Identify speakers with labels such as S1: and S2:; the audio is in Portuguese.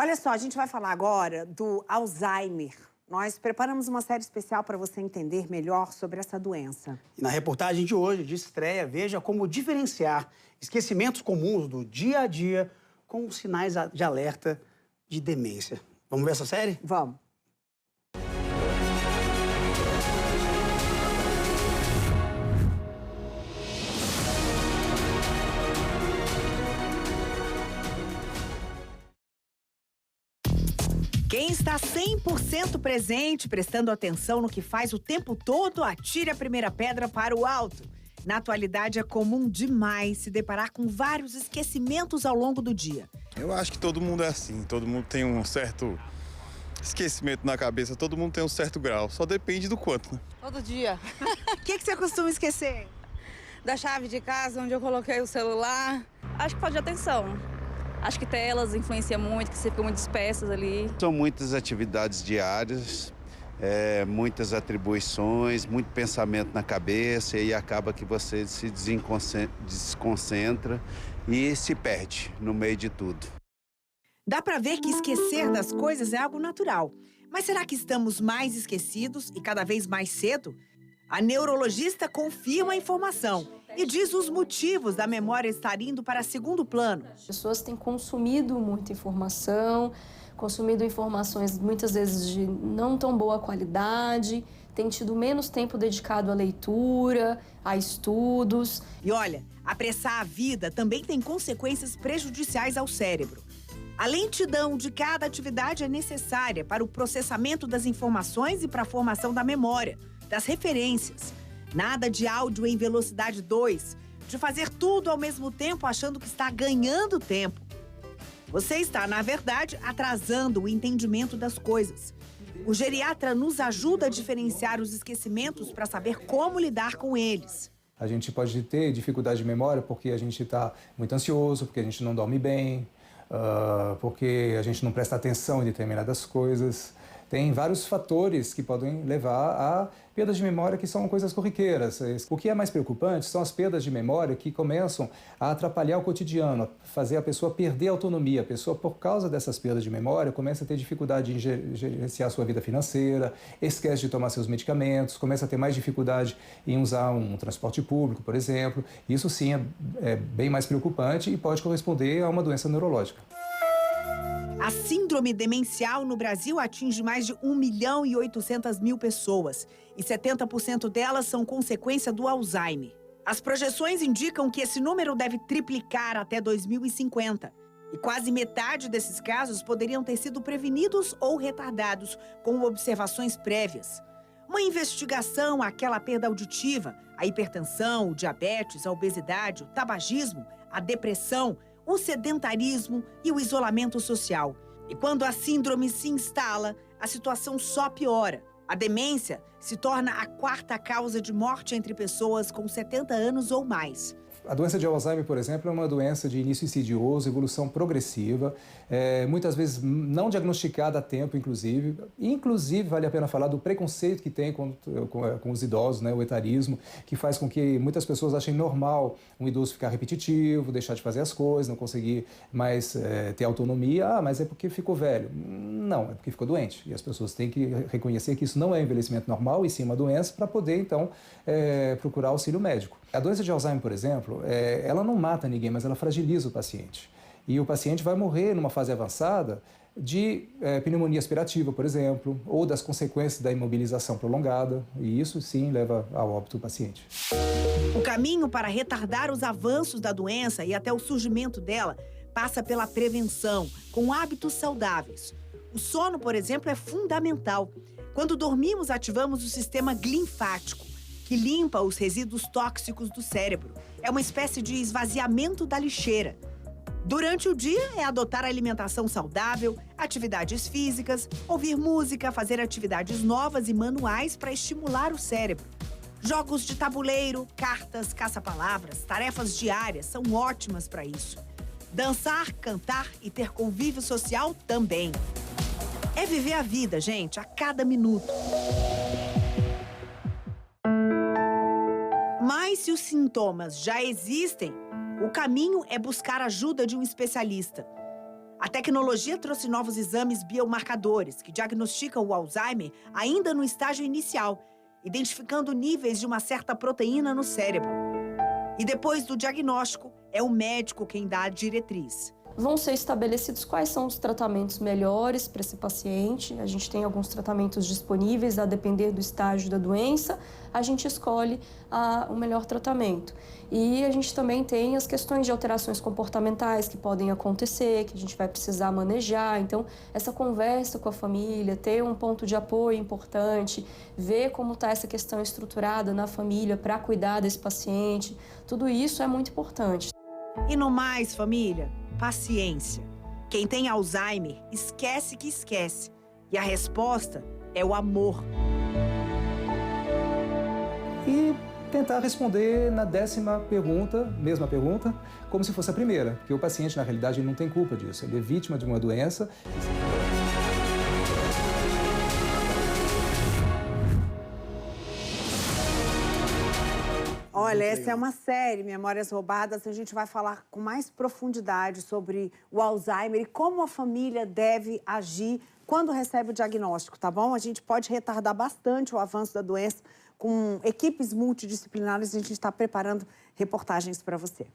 S1: Olha só, a gente vai falar agora do Alzheimer. Nós preparamos uma série especial para você entender melhor sobre essa doença.
S2: E na reportagem de hoje, de estreia, veja como diferenciar esquecimentos comuns do dia a dia com sinais de alerta de demência. Vamos ver essa série?
S1: Vamos. Quem está 100% presente, prestando atenção no que faz o tempo todo, atire a primeira pedra para o alto. Na atualidade, é comum demais se deparar com vários esquecimentos ao longo do dia.
S3: Eu acho que todo mundo é assim, todo mundo tem um certo esquecimento na cabeça, todo mundo tem um certo grau, só depende do quanto, né?
S4: Todo dia.
S1: O que você costuma esquecer?
S4: Da chave de casa, onde eu coloquei o celular. Acho que falta de atenção. Acho que telas influenciam muito, que você fica muito dispersas ali.
S5: São muitas atividades diárias, muitas atribuições, muito pensamento na cabeça e aí acaba que você se desconcentra e se perde no meio de tudo.
S1: Dá para ver que esquecer das coisas é algo natural. Mas será que estamos mais esquecidos e cada vez mais cedo? A neurologista confirma a informação e diz os motivos da memória estar indo para segundo plano.
S6: As pessoas têm consumido muita informação, consumido informações muitas vezes de não tão boa qualidade, têm tido menos tempo dedicado à leitura, a estudos.
S1: E olha, apressar a vida também tem consequências prejudiciais ao cérebro. A lentidão de cada atividade é necessária para o processamento das informações e para a formação da memória, das referências. Nada de áudio em velocidade 2, de fazer tudo ao mesmo tempo achando que está ganhando tempo. Você está, na verdade, atrasando o entendimento das coisas. O geriatra nos ajuda a diferenciar os esquecimentos para saber como lidar com eles.
S7: A gente pode ter dificuldade de memória porque a gente está muito ansioso, porque a gente não dorme bem, porque a gente não presta atenção em determinadas coisas. Tem vários fatores que podem levar a perdas de memória que são coisas corriqueiras. O que é mais preocupante são as perdas de memória que começam a atrapalhar o cotidiano, a fazer a pessoa perder a autonomia. A pessoa, por causa dessas perdas de memória, começa a ter dificuldade em gerenciar sua vida financeira, esquece de tomar seus medicamentos, começa a ter mais dificuldade em usar um transporte público, por exemplo. Isso sim é bem mais preocupante e pode corresponder a uma doença neurológica.
S1: A síndrome demencial no Brasil atinge mais de 1.800.000 pessoas e 70% delas são consequência do Alzheimer. As projeções indicam que esse número deve triplicar até 2050 e quase metade desses casos poderiam ter sido prevenidos ou retardados com observações prévias. Uma investigação àquela perda auditiva, a hipertensão, o diabetes, a obesidade, o tabagismo, a depressão, o sedentarismo e o isolamento social. E quando a síndrome se instala, a situação só piora. A demência se torna a quarta causa de morte entre pessoas com 70 anos ou mais.
S7: A doença de Alzheimer, por exemplo, é uma doença de início insidioso, evolução progressiva, muitas vezes não diagnosticada a tempo, inclusive. Inclusive, vale a pena falar do preconceito que tem com os idosos, né, o etarismo, que faz com que muitas pessoas achem normal um idoso ficar repetitivo, deixar de fazer as coisas, não conseguir mais ter autonomia. Ah, mas é porque ficou velho. Não, é porque ficou doente. E as pessoas têm que reconhecer que isso não é envelhecimento normal, e sim uma doença, para poder, então, procurar auxílio médico. A doença de Alzheimer, por exemplo, ela não mata ninguém, mas ela fragiliza o paciente. E o paciente vai morrer numa fase avançada de pneumonia aspirativa, por exemplo, ou das consequências da imobilização prolongada. E isso, sim, leva ao óbito do paciente.
S1: O caminho para retardar os avanços da doença e até o surgimento dela passa pela prevenção, com hábitos saudáveis. O sono, por exemplo, é fundamental. Quando dormimos, ativamos o sistema linfático, que limpa os resíduos tóxicos do cérebro. É uma espécie de esvaziamento da lixeira. Durante o dia, é adotar alimentação saudável, atividades físicas, ouvir música, fazer atividades novas e manuais para estimular o cérebro. Jogos de tabuleiro, cartas, caça-palavras, tarefas diárias são ótimas para isso. Dançar, cantar e ter convívio social também. É viver a vida, gente, a cada minuto. Mas se os sintomas já existem, o caminho é buscar a ajuda de um especialista. A tecnologia trouxe novos exames biomarcadores que diagnosticam o Alzheimer ainda no estágio inicial, identificando níveis de uma certa proteína no cérebro. E depois do diagnóstico, é o médico quem dá a diretriz.
S6: Vão ser estabelecidos quais são os tratamentos melhores para esse paciente. A gente tem alguns tratamentos disponíveis, a depender do estágio da doença, a gente escolhe o melhor tratamento. E a gente também tem as questões de alterações comportamentais que podem acontecer, que a gente vai precisar manejar. Então, essa conversa com a família, ter um ponto de apoio importante, ver como está essa questão estruturada na família para cuidar desse paciente, tudo isso é muito importante.
S1: E no mais, família, paciência. Quem tem Alzheimer esquece que esquece. E a resposta é o amor.
S7: E tentar responder na 10ª pergunta, mesma pergunta, como se fosse a primeira. Porque o paciente, na realidade, ele não tem culpa disso. Ele é vítima de uma doença.
S8: Olha, essa é uma série, Memórias Roubadas. A gente vai falar com mais profundidade sobre o Alzheimer e como a família deve agir quando recebe o diagnóstico, tá bom? A gente pode retardar bastante o avanço da doença com equipes multidisciplinares. A gente está preparando reportagens para você.